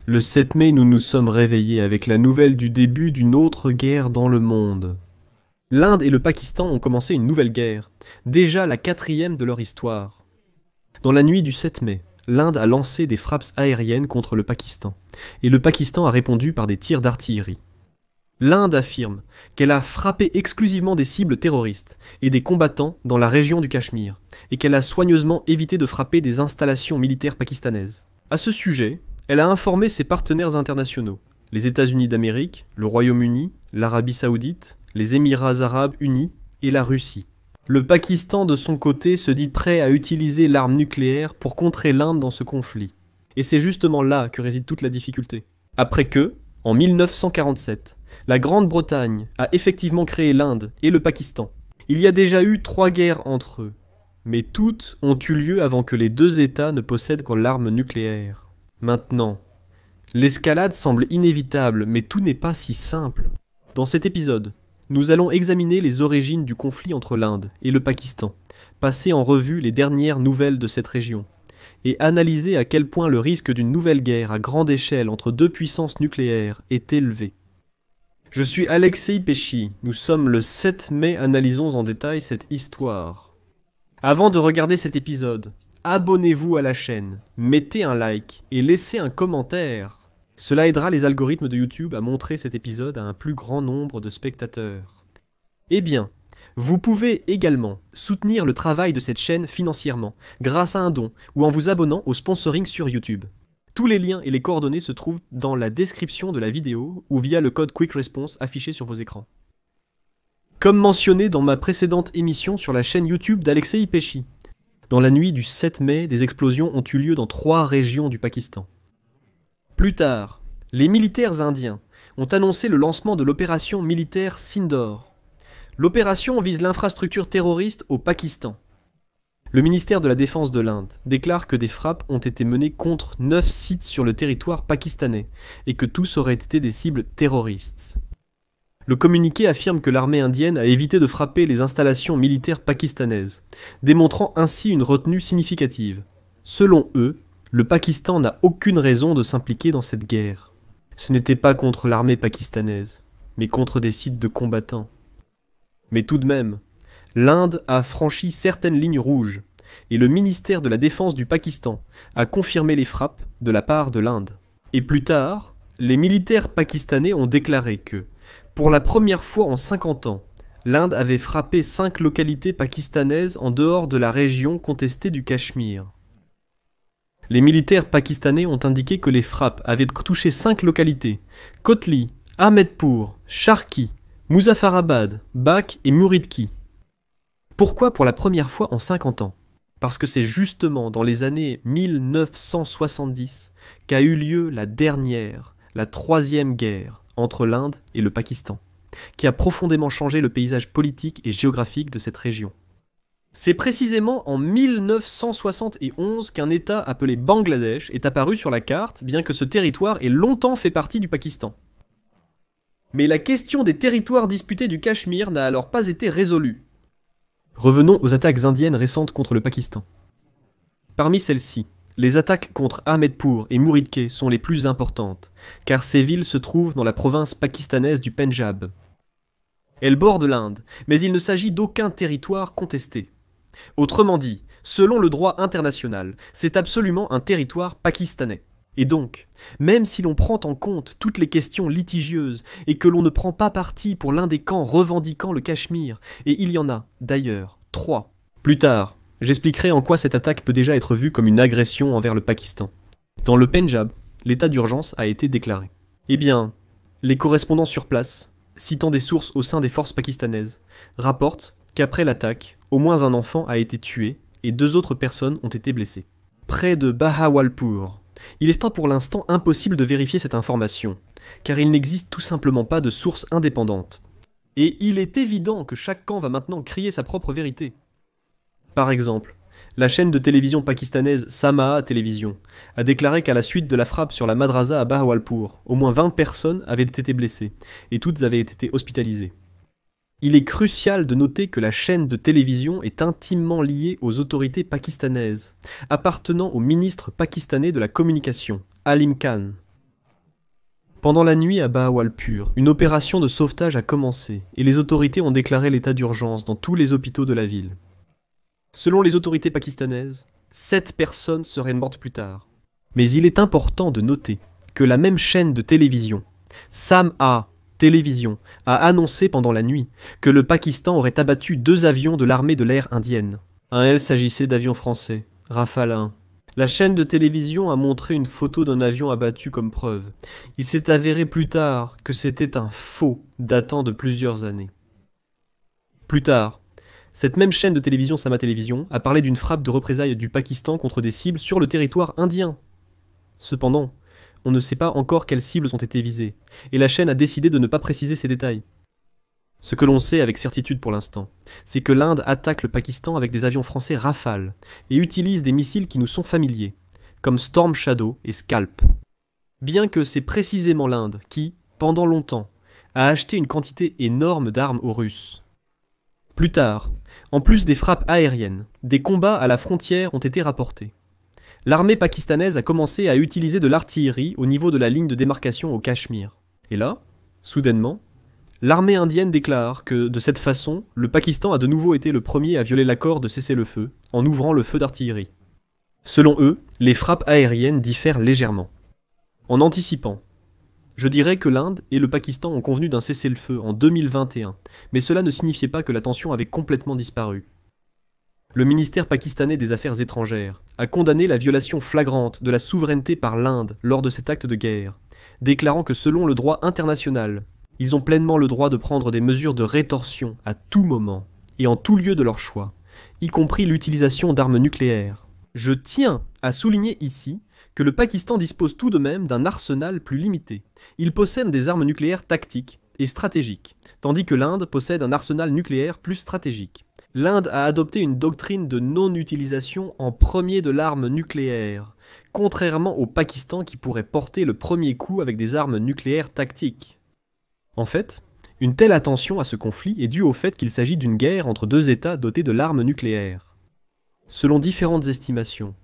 Le 7 mai, nous nous sommes réveillés avec la nouvelle du début d'une autre guerre dans le monde. L'Inde et le Pakistan ont commencé une nouvelle guerre, déjà la 4e de leur histoire. Dans la nuit du 7 mai, l'Inde a lancé des frappes aériennes contre le Pakistan, et le Pakistan a répondu par des tirs d'artillerie. L'Inde affirme qu'elle a frappé exclusivement des cibles terroristes et des combattants dans la région du Cachemire, et qu'elle a soigneusement évité de frapper des installations militaires pakistanaises. À ce sujet, elle a informé ses partenaires internationaux, les États-Unis d'Amérique, le Royaume-Uni, l'Arabie Saoudite, les Émirats Arabes Unis et la Russie. Le Pakistan, de son côté, se dit prêt à utiliser l'arme nucléaire pour contrer l'Inde dans ce conflit. Et c'est justement là que réside toute la difficulté. Après que, en 1947, la Grande-Bretagne a effectivement créé l'Inde et le Pakistan. Il y a déjà eu 3 guerres entre eux, mais toutes ont eu lieu avant que les 2 États ne possèdent l'arme nucléaire. Maintenant, l'escalade semble inévitable, mais tout n'est pas si simple. Dans cet épisode, nous allons examiner les origines du conflit entre l'Inde et le Pakistan, passer en revue les dernières nouvelles de cette région, et analyser à quel point le risque d'une nouvelle guerre à grande échelle entre 2 puissances nucléaires est élevé. Je suis Alexei Pesci, nous sommes le 7 mai, analysons en détail cette histoire. Avant de regarder cet épisode, abonnez-vous à la chaîne, mettez un like et laissez un commentaire. Cela aidera les algorithmes de YouTube à montrer cet épisode à un plus grand nombre de spectateurs. Eh bien, vous pouvez également soutenir le travail de cette chaîne financièrement, grâce à un don ou en vous abonnant au sponsoring sur YouTube. Tous les liens et les coordonnées se trouvent dans la description de la vidéo ou via le code Quick Response affiché sur vos écrans. Comme mentionné dans ma précédente émission sur la chaîne YouTube d'Alexei Pesci, dans la nuit du 7 mai, des explosions ont eu lieu dans 3 régions du Pakistan. Plus tard, les militaires indiens ont annoncé le lancement de l'opération militaire Sindoor. L'opération vise l'infrastructure terroriste au Pakistan. Le ministère de la Défense de l'Inde déclare que des frappes ont été menées contre 9 sites sur le territoire pakistanais et que tous auraient été des cibles terroristes. Le communiqué affirme que l'armée indienne a évité de frapper les installations militaires pakistanaises, démontrant ainsi une retenue significative. Selon eux, le Pakistan n'a aucune raison de s'impliquer dans cette guerre. Ce n'était pas contre l'armée pakistanaise, mais contre des sites de combattants. Mais tout de même, l'Inde a franchi certaines lignes rouges, et le ministère de la Défense du Pakistan a confirmé les frappes de la part de l'Inde. Et plus tard, les militaires pakistanais ont déclaré que, pour la première fois en 50 ans, l'Inde avait frappé 5 localités pakistanaises en dehors de la région contestée du Cachemire. Les militaires pakistanais ont indiqué que les frappes avaient touché 5 localités: Kotli, Ahmedpur, Sharki, Muzaffarabad, Bak et Muridki. Pourquoi pour la première fois en 50 ans? Parce que c'est justement dans les années 1970 qu'a eu lieu la 3e guerre entre l'Inde et le Pakistan, qui a profondément changé le paysage politique et géographique de cette région. C'est précisément en 1971 qu'un État appelé Bangladesh est apparu sur la carte, bien que ce territoire ait longtemps fait partie du Pakistan. Mais la question des territoires disputés du Cachemire n'a alors pas été résolue. Revenons aux attaques indiennes récentes contre le Pakistan. Parmi celles-ci, les attaques contre Ahmedpur et Muridke sont les plus importantes, car ces villes se trouvent dans la province pakistanaise du Pendjab. Elles bordent l'Inde, mais il ne s'agit d'aucun territoire contesté. Autrement dit, selon le droit international, c'est absolument un territoire pakistanais. Et donc, même si l'on prend en compte toutes les questions litigieuses et que l'on ne prend pas parti pour l'un des camps revendiquant le Cachemire, et il y en a, d'ailleurs, 3. Plus tard, j'expliquerai en quoi cette attaque peut déjà être vue comme une agression envers le Pakistan. Dans le Pendjab, l'état d'urgence a été déclaré. Eh bien, les correspondants sur place, citant des sources au sein des forces pakistanaises, rapportent qu'après l'attaque, au moins un enfant a été tué et 2 autres personnes ont été blessées. Près de Bahawalpur, il est pour l'instant impossible de vérifier cette information, car il n'existe tout simplement pas de source indépendante. Et il est évident que chaque camp va maintenant crier sa propre vérité. Par exemple, la chaîne de télévision pakistanaise Samaa Télévision a déclaré qu'à la suite de la frappe sur la madrasa à Bahawalpur, au moins 20 personnes avaient été blessées, et toutes avaient été hospitalisées. Il est crucial de noter que la chaîne de télévision est intimement liée aux autorités pakistanaises, appartenant au ministre pakistanais de la communication, Alim Khan. Pendant la nuit à Bahawalpur, une opération de sauvetage a commencé et les autorités ont déclaré l'état d'urgence dans tous les hôpitaux de la ville. Selon les autorités pakistanaises, 7 personnes seraient mortes plus tard. Mais il est important de noter que la même chaîne de télévision, Sam-A Télévision, a annoncé pendant la nuit que le Pakistan aurait abattu 2 avions de l'armée de l'air indienne. Un elle s'agissait d'avions français, Rafale 1. La chaîne de télévision a montré une photo d'un avion abattu comme preuve. Il s'est avéré plus tard que c'était un faux datant de plusieurs années. Plus tard, cette même chaîne de télévision Sama Télévision a parlé d'une frappe de représailles du Pakistan contre des cibles sur le territoire indien. Cependant, on ne sait pas encore quelles cibles ont été visées, et la chaîne a décidé de ne pas préciser ces détails. Ce que l'on sait avec certitude pour l'instant, c'est que l'Inde attaque le Pakistan avec des avions français Rafale et utilise des missiles qui nous sont familiers, comme Storm Shadow et Scalp. Bien que c'est précisément l'Inde qui, pendant longtemps, a acheté une quantité énorme d'armes aux Russes. Plus tard, en plus des frappes aériennes, des combats à la frontière ont été rapportés. L'armée pakistanaise a commencé à utiliser de l'artillerie au niveau de la ligne de démarcation au Cachemire. Et là, soudainement, l'armée indienne déclare que, de cette façon, le Pakistan a de nouveau été le premier à violer l'accord de cessez-le-feu, en ouvrant le feu d'artillerie. Selon eux, les frappes aériennes diffèrent légèrement. En anticipant, je dirais que l'Inde et le Pakistan ont convenu d'un cessez-le-feu en 2021, mais cela ne signifiait pas que la tension avait complètement disparu. Le ministère pakistanais des Affaires étrangères a condamné la violation flagrante de la souveraineté par l'Inde lors de cet acte de guerre, déclarant que selon le droit international, ils ont pleinement le droit de prendre des mesures de rétorsion à tout moment et en tout lieu de leur choix, y compris l'utilisation d'armes nucléaires. Je tiens à souligner ici que le Pakistan dispose tout de même d'un arsenal plus limité. Il possède des armes nucléaires tactiques et stratégiques, tandis que l'Inde possède un arsenal nucléaire plus stratégique. L'Inde a adopté une doctrine de non-utilisation en premier de l'arme nucléaire, contrairement au Pakistan qui pourrait porter le premier coup avec des armes nucléaires tactiques. En fait, une telle attention à ce conflit est due au fait qu'il s'agit d'une guerre entre 2 États dotés de l'arme nucléaire. Selon différentes estimations,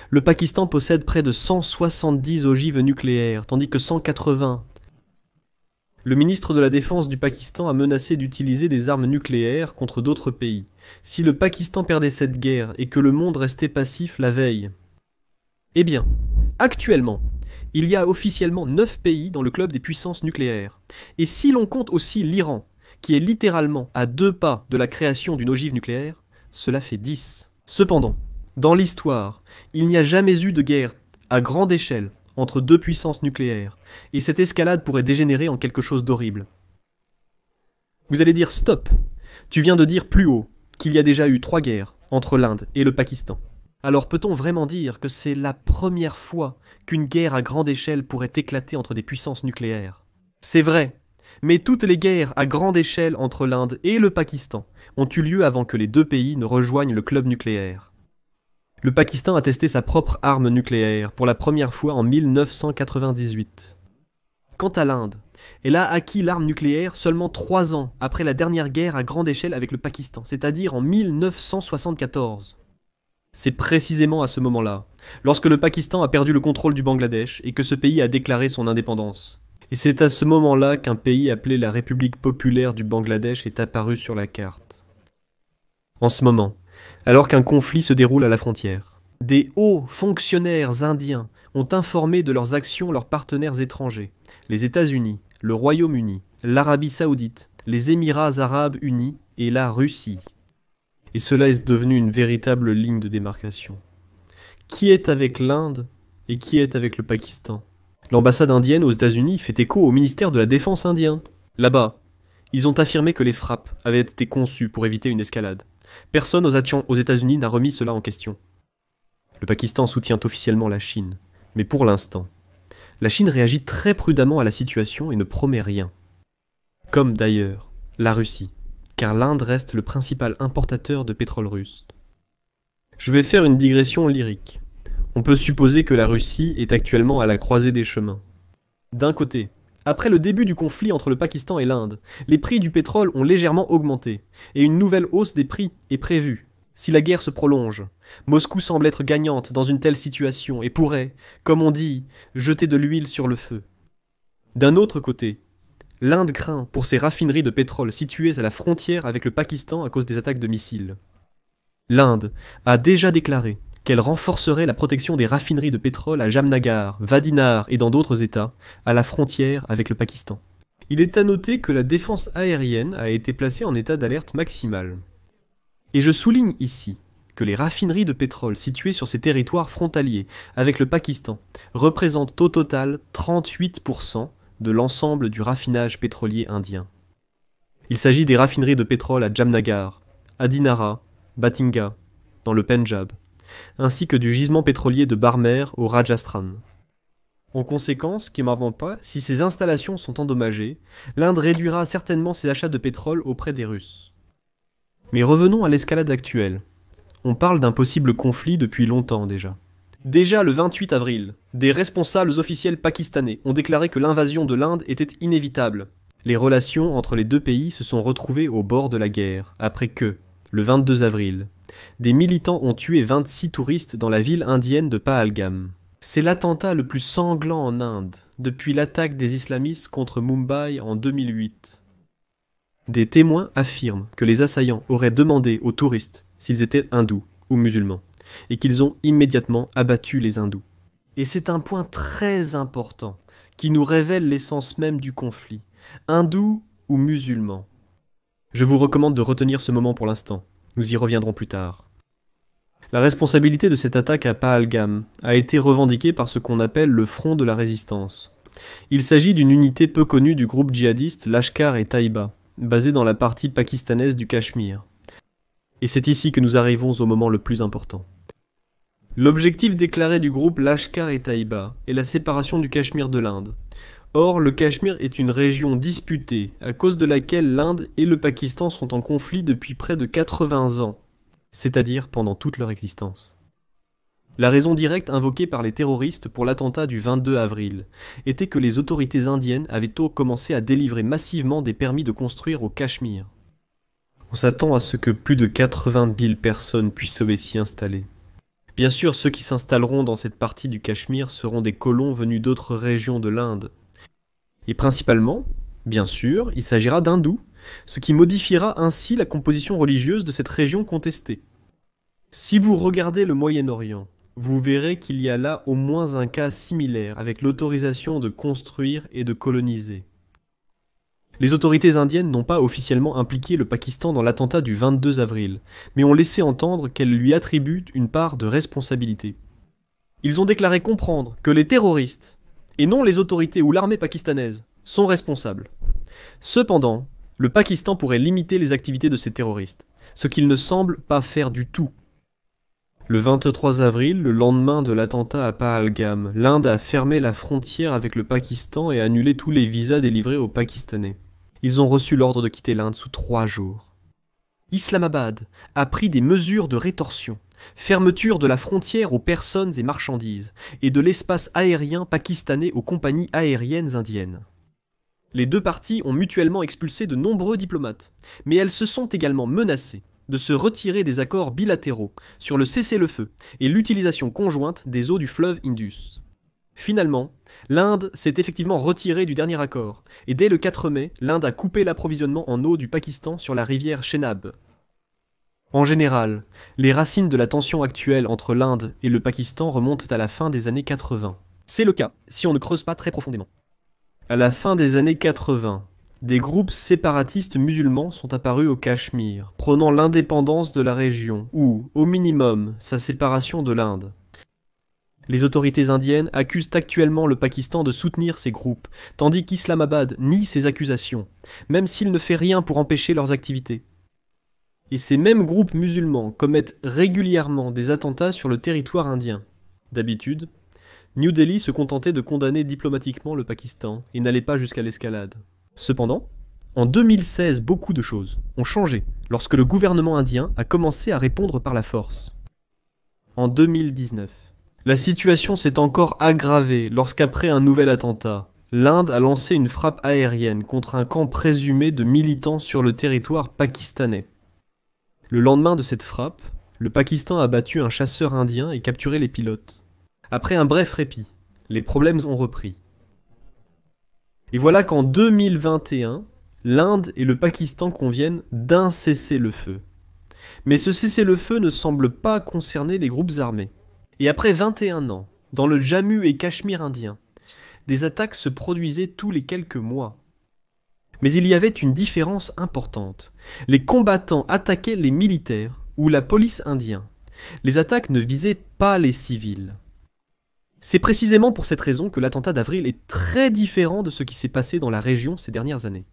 le Pakistan possède près de 170 ogives nucléaires, tandis que 180. Le ministre de la Défense du Pakistan a menacé d'utiliser des armes nucléaires contre d'autres pays, si le Pakistan perdait cette guerre et que le monde restait passif la veille. Eh bien, actuellement, il y a officiellement 9 pays dans le club des puissances nucléaires. Et si l'on compte aussi l'Iran, qui est littéralement à 2 pas de la création d'une ogive nucléaire, cela fait 10. Cependant, dans l'histoire, il n'y a jamais eu de guerre à grande échelle entre 2 puissances nucléaires, et cette escalade pourrait dégénérer en quelque chose d'horrible. Vous allez dire stop, tu viens de dire plus haut qu'il y a déjà eu 3 guerres entre l'Inde et le Pakistan. Alors peut-on vraiment dire que c'est la première fois qu'une guerre à grande échelle pourrait éclater entre des puissances nucléaires? C'est vrai, mais toutes les guerres à grande échelle entre l'Inde et le Pakistan ont eu lieu avant que les 2 pays ne rejoignent le club nucléaire. Le Pakistan a testé sa propre arme nucléaire pour la première fois en 1998. Quant à l'Inde, elle a acquis l'arme nucléaire seulement 3 ans après la dernière guerre à grande échelle avec le Pakistan, c'est-à-dire en 1974. C'est précisément à ce moment-là, lorsque le Pakistan a perdu le contrôle du Bangladesh et que ce pays a déclaré son indépendance. Et c'est à ce moment-là qu'un pays appelé la République populaire du Bangladesh est apparu sur la carte. En ce moment, alors qu'un conflit se déroule à la frontière, des hauts fonctionnaires indiens ont informé de leurs actions leurs partenaires étrangers, les États-Unis, le Royaume-Uni, l'Arabie Saoudite, les Émirats Arabes Unis et la Russie. Et cela est devenu une véritable ligne de démarcation. Qui est avec l'Inde et qui est avec le Pakistan? L'ambassade indienne aux États-Unis fait écho au ministère de la Défense indien. Là-bas, ils ont affirmé que les frappes avaient été conçues pour éviter une escalade. Personne aux États-Unis n'a remis cela en question. Le Pakistan soutient officiellement la Chine, mais pour l'instant, la Chine réagit très prudemment à la situation et ne promet rien. Comme d'ailleurs la Russie, car l'Inde reste le principal importateur de pétrole russe. Je vais faire une digression lyrique. On peut supposer que la Russie est actuellement à la croisée des chemins. D'un côté, après le début du conflit entre le Pakistan et l'Inde, les prix du pétrole ont légèrement augmenté, et une nouvelle hausse des prix est prévue. Si la guerre se prolonge, Moscou semble être gagnante dans une telle situation et pourrait, comme on dit, jeter de l'huile sur le feu. D'un autre côté, l'Inde craint pour ses raffineries de pétrole situées à la frontière avec le Pakistan à cause des attaques de missiles. L'Inde a déjà déclaré qu'elle renforcerait la protection des raffineries de pétrole à Jamnagar, Vadinar et dans d'autres États, à la frontière avec le Pakistan. Il est à noter que la défense aérienne a été placée en état d'alerte maximale. Et je souligne ici que les raffineries de pétrole situées sur ces territoires frontaliers avec le Pakistan représentent au total 38% de l'ensemble du raffinage pétrolier indien. Il s'agit des raffineries de pétrole à Jamnagar, à Dinara, Bathinga, dans le Pendjab, ainsi que du gisement pétrolier de Barmer au Rajasthan. En conséquence, qui m'invente pas, si ces installations sont endommagées, l'Inde réduira certainement ses achats de pétrole auprès des Russes. Mais revenons à l'escalade actuelle. On parle d'un possible conflit depuis longtemps déjà. Déjà le 28 avril, des responsables officiels pakistanais ont déclaré que l'invasion de l'Inde était inévitable. Les relations entre les deux pays se sont retrouvées au bord de la guerre, après que, le 22 avril, des militants ont tué 26 touristes dans la ville indienne de Pahalgam. C'est l'attentat le plus sanglant en Inde, depuis l'attaque des islamistes contre Mumbai en 2008. Des témoins affirment que les assaillants auraient demandé aux touristes s'ils étaient hindous ou musulmans, et qu'ils ont immédiatement abattu les hindous. Et c'est un point très important, qui nous révèle l'essence même du conflit, hindous ou musulmans. Je vous recommande de retenir ce moment pour l'instant, nous y reviendrons plus tard. La responsabilité de cette attaque à Pahalgam a été revendiquée par ce qu'on appelle le Front de la Résistance. Il s'agit d'une unité peu connue du groupe djihadiste Lashkar-e-Taiba, basé dans la partie pakistanaise du Cachemire. Et c'est ici que nous arrivons au moment le plus important. L'objectif déclaré du groupe Lashkar-e-Taiba est la séparation du Cachemire de l'Inde. Or, le Cachemire est une région disputée, à cause de laquelle l'Inde et le Pakistan sont en conflit depuis près de 80 ans, c'est-à-dire pendant toute leur existence. La raison directe invoquée par les terroristes pour l'attentat du 22 avril était que les autorités indiennes avaient tôt commencé à délivrer massivement des permis de construire au Cachemire. On s'attend à ce que plus de 80 000 personnes puissent s'y installer. Bien sûr, ceux qui s'installeront dans cette partie du Cachemire seront des colons venus d'autres régions de l'Inde. Et principalement, bien sûr, il s'agira d'hindous, ce qui modifiera ainsi la composition religieuse de cette région contestée. Si vous regardez le Moyen-Orient, vous verrez qu'il y a là au moins un cas similaire avec l'autorisation de construire et de coloniser. Les autorités indiennes n'ont pas officiellement impliqué le Pakistan dans l'attentat du 22 avril, mais ont laissé entendre qu'elles lui attribuent une part de responsabilité. Ils ont déclaré comprendre que les terroristes, et non les autorités ou l'armée pakistanaise, sont responsables. Cependant, le Pakistan pourrait limiter les activités de ces terroristes, ce qu'il ne semble pas faire du tout. Le 23 avril, le lendemain de l'attentat à Pahalgam, l'Inde a fermé la frontière avec le Pakistan et annulé tous les visas délivrés aux Pakistanais. Ils ont reçu l'ordre de quitter l'Inde sous 3 jours. Islamabad a pris des mesures de rétorsion, fermeture de la frontière aux personnes et marchandises, et de l'espace aérien pakistanais aux compagnies aériennes indiennes. Les deux parties ont mutuellement expulsé de nombreux diplomates, mais elles se sont également menacées de se retirer des accords bilatéraux sur le cessez-le-feu et l'utilisation conjointe des eaux du fleuve Indus. Finalement, l'Inde s'est effectivement retirée du dernier accord, et dès le 4 mai, l'Inde a coupé l'approvisionnement en eau du Pakistan sur la rivière Chenab. En général, les racines de la tension actuelle entre l'Inde et le Pakistan remontent à la fin des années 80. C'est le cas si on ne creuse pas très profondément. À la fin des années 80, des groupes séparatistes musulmans sont apparus au Cachemire, prônant l'indépendance de la région, ou, au minimum, sa séparation de l'Inde. Les autorités indiennes accusent actuellement le Pakistan de soutenir ces groupes, tandis qu'Islamabad nie ces accusations, même s'il ne fait rien pour empêcher leurs activités. Et ces mêmes groupes musulmans commettent régulièrement des attentats sur le territoire indien. D'habitude, New Delhi se contentait de condamner diplomatiquement le Pakistan et n'allait pas jusqu'à l'escalade. Cependant, en 2016, beaucoup de choses ont changé lorsque le gouvernement indien a commencé à répondre par la force. En 2019, la situation s'est encore aggravée lorsqu'après un nouvel attentat, l'Inde a lancé une frappe aérienne contre un camp présumé de militants sur le territoire pakistanais. Le lendemain de cette frappe, le Pakistan a battu un chasseur indien et capturé les pilotes. Après un bref répit, les problèmes ont repris. Et voilà qu'en 2021, l'Inde et le Pakistan conviennent d'un cessez-le-feu. Mais ce cessez-le-feu ne semble pas concerner les groupes armés. Et après 21 ans, dans le Jammu et Cachemire indien, des attaques se produisaient tous les quelques mois. Mais il y avait une différence importante. Les combattants attaquaient les militaires ou la police indienne. Les attaques ne visaient pas les civils. C'est précisément pour cette raison que l'attentat d'avril est très différent de ce qui s'est passé dans la région ces dernières années.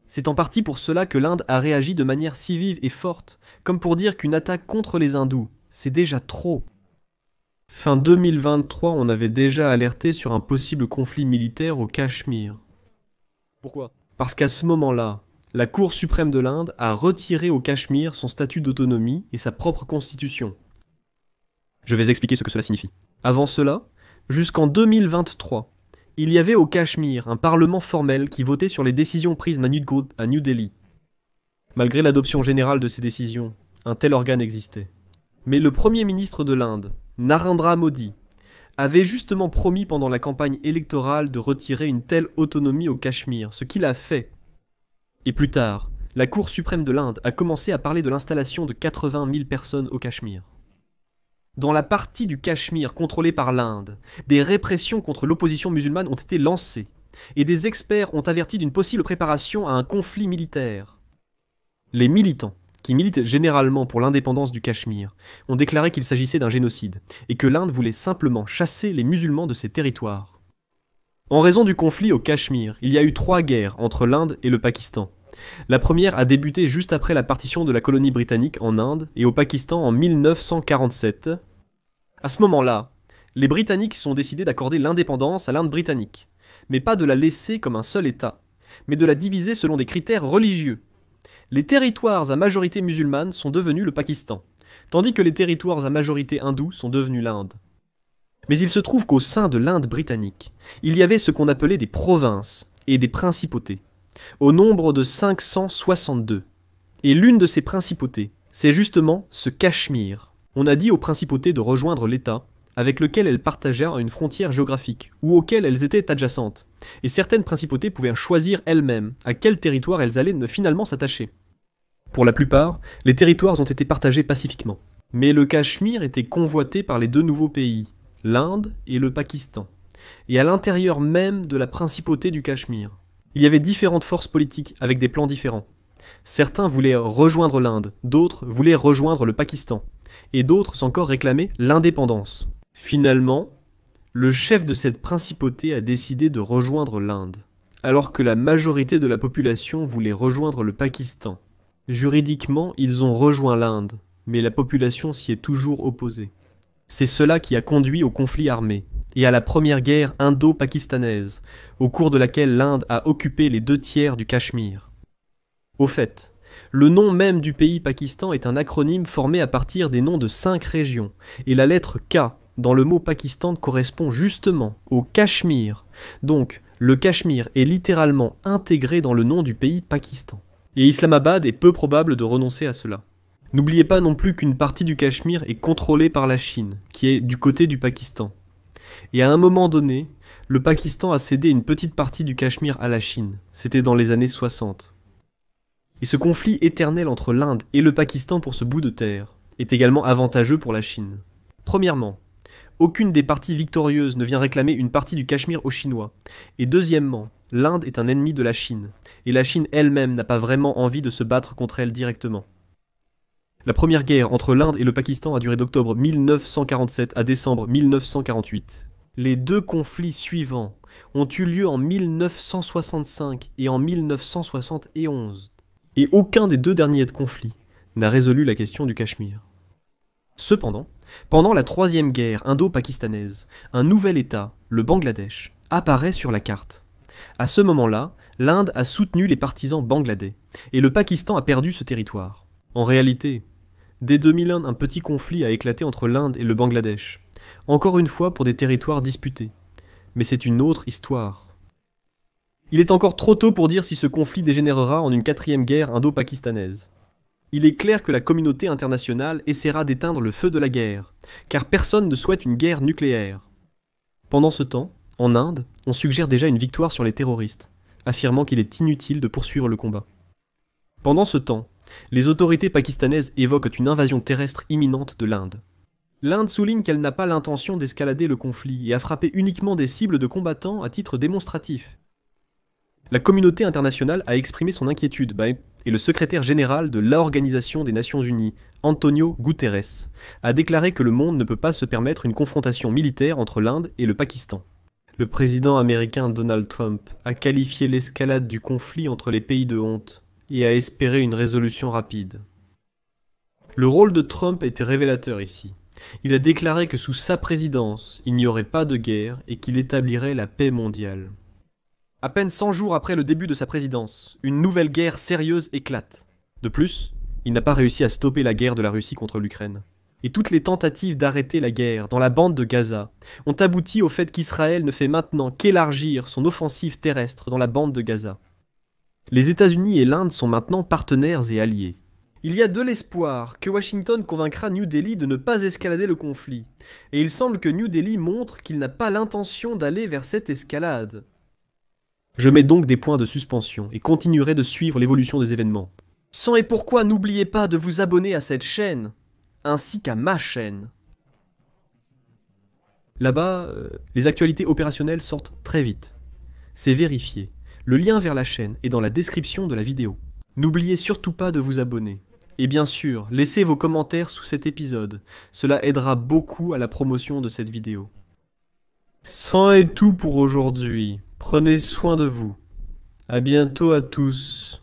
C'est en partie pour cela que l'Inde a réagi de manière si vive et forte, comme pour dire qu'une attaque contre les hindous, c'est déjà trop. Fin 2023, on avait déjà alerté sur un possible conflit militaire au Cachemire. Pourquoi ? Parce qu'à ce moment-là, la Cour suprême de l'Inde a retiré au Cachemire son statut d'autonomie et sa propre constitution. Je vais expliquer ce que cela signifie. Avant cela, jusqu'en 2023, il y avait au Cachemire un parlement formel qui votait sur les décisions prises à New Delhi. Malgré l'adoption générale de ces décisions, un tel organe existait. Mais le Premier ministre de l'Inde, Narendra Modi, avait justement promis pendant la campagne électorale de retirer une telle autonomie au Cachemire, ce qu'il a fait. Et plus tard, la Cour suprême de l'Inde a commencé à parler de l'installation de 80 000 personnes au Cachemire. Dans la partie du Cachemire contrôlée par l'Inde, des répressions contre l'opposition musulmane ont été lancées, et des experts ont averti d'une possible préparation à un conflit militaire. Les militants, qui militent généralement pour l'indépendance du Cachemire, ont déclaré qu'il s'agissait d'un génocide, et que l'Inde voulait simplement chasser les musulmans de ses territoires. En raison du conflit au Cachemire, il y a eu 3 guerres entre l'Inde et le Pakistan. La première a débuté juste après la partition de la colonie britannique en Inde et au Pakistan en 1947. À ce moment-là, les Britanniques ont décidé d'accorder l'indépendance à l'Inde britannique, mais pas de la laisser comme un seul État, mais de la diviser selon des critères religieux. Les territoires à majorité musulmane sont devenus le Pakistan, tandis que les territoires à majorité hindoue sont devenus l'Inde. Mais il se trouve qu'au sein de l'Inde britannique, il y avait ce qu'on appelait des provinces et des principautés, au nombre de 562. Et l'une de ces principautés, c'est justement ce Cachemire. On a dit aux principautés de rejoindre l'État, avec lequel elles partageaient une frontière géographique, ou auquel elles étaient adjacentes, et certaines principautés pouvaient choisir elles-mêmes à quel territoire elles allaient finalement s'attacher. Pour la plupart, les territoires ont été partagés pacifiquement. Mais le Cachemire était convoité par les 2 nouveaux pays, l'Inde et le Pakistan, et à l'intérieur même de la principauté du Cachemire. Il y avait différentes forces politiques avec des plans différents. Certains voulaient rejoindre l'Inde, d'autres voulaient rejoindre le Pakistan, et d'autres encore réclamaient l'indépendance. Finalement, le chef de cette principauté a décidé de rejoindre l'Inde, alors que la majorité de la population voulait rejoindre le Pakistan. Juridiquement, ils ont rejoint l'Inde, mais la population s'y est toujours opposée. C'est cela qui a conduit au conflit armé, et à la première guerre indo-pakistanaise, au cours de laquelle l'Inde a occupé les 2 tiers du Cachemire. Au fait, le nom même du pays Pakistan est un acronyme formé à partir des noms de 5 régions, et la lettre K dans le mot Pakistan correspond justement au Cachemire. Donc, le Cachemire est littéralement intégré dans le nom du pays Pakistan. Et Islamabad est peu probable de renoncer à cela. N'oubliez pas non plus qu'une partie du Cachemire est contrôlée par la Chine, qui est du côté du Pakistan. Et à un moment donné, le Pakistan a cédé une petite partie du Cachemire à la Chine. C'était dans les années 60. Et ce conflit éternel entre l'Inde et le Pakistan pour ce bout de terre est également avantageux pour la Chine. Premièrement, aucune des parties victorieuses ne vient réclamer une partie du Cachemire aux Chinois. Et deuxièmement, l'Inde est un ennemi de la Chine, et la Chine elle-même n'a pas vraiment envie de se battre contre elle directement. La première guerre entre l'Inde et le Pakistan a duré d'octobre 1947 à décembre 1948. Les 2 conflits suivants ont eu lieu en 1965 et en 1971. Et aucun des 2 derniers conflits n'a résolu la question du Cachemire. Cependant, pendant la 3e guerre indo-pakistanaise, un nouvel État, le Bangladesh, apparaît sur la carte. À ce moment-là, l'Inde a soutenu les partisans bangladais, et le Pakistan a perdu ce territoire. En réalité, dès 2001, un petit conflit a éclaté entre l'Inde et le Bangladesh, encore une fois pour des territoires disputés. Mais c'est une autre histoire. Il est encore trop tôt pour dire si ce conflit dégénérera en une 4e guerre indo-pakistanaise. Il est clair que la communauté internationale essaiera d'éteindre le feu de la guerre, car personne ne souhaite une guerre nucléaire. Pendant ce temps, en Inde, on suggère déjà une victoire sur les terroristes. affirmant qu'il est inutile de poursuivre le combat. Pendant ce temps, les autorités pakistanaises évoquent une invasion terrestre imminente de l'Inde. L'Inde souligne qu'elle n'a pas l'intention d'escalader le conflit et a frappé uniquement des cibles de combattants à titre démonstratif. La communauté internationale a exprimé son inquiétude, et le secrétaire général de l'Organisation des Nations Unies, Antonio Guterres, a déclaré que le monde ne peut pas se permettre une confrontation militaire entre l'Inde et le Pakistan. Le président américain Donald Trump a qualifié l'escalade du conflit entre les pays de honte et a espéré une résolution rapide. Le rôle de Trump était révélateur ici. Il a déclaré que sous sa présidence, il n'y aurait pas de guerre et qu'il établirait la paix mondiale. À peine 100 jours après le début de sa présidence, une nouvelle guerre sérieuse éclate. De plus, il n'a pas réussi à stopper la guerre de la Russie contre l'Ukraine. Et toutes les tentatives d'arrêter la guerre dans la bande de Gaza ont abouti au fait qu'Israël ne fait maintenant qu'élargir son offensive terrestre dans la bande de Gaza. Les États-Unis et l'Inde sont maintenant partenaires et alliés. Il y a de l'espoir que Washington convaincra New Delhi de ne pas escalader le conflit, et il semble que New Delhi montre qu'il n'a pas l'intention d'aller vers cette escalade. Je mets donc des points de suspension et continuerai de suivre l'évolution des événements. Sans et pourquoi n'oubliez pas de vous abonner à cette chaîne, ainsi qu'à ma chaîne. Là-bas, les actualités opérationnelles sortent très vite. C'est vérifié. Le lien vers la chaîne est dans la description de la vidéo. N'oubliez surtout pas de vous abonner. Et bien sûr, laissez vos commentaires sous cet épisode. Cela aidera beaucoup à la promotion de cette vidéo. C'en est tout pour aujourd'hui. Prenez soin de vous. À bientôt à tous.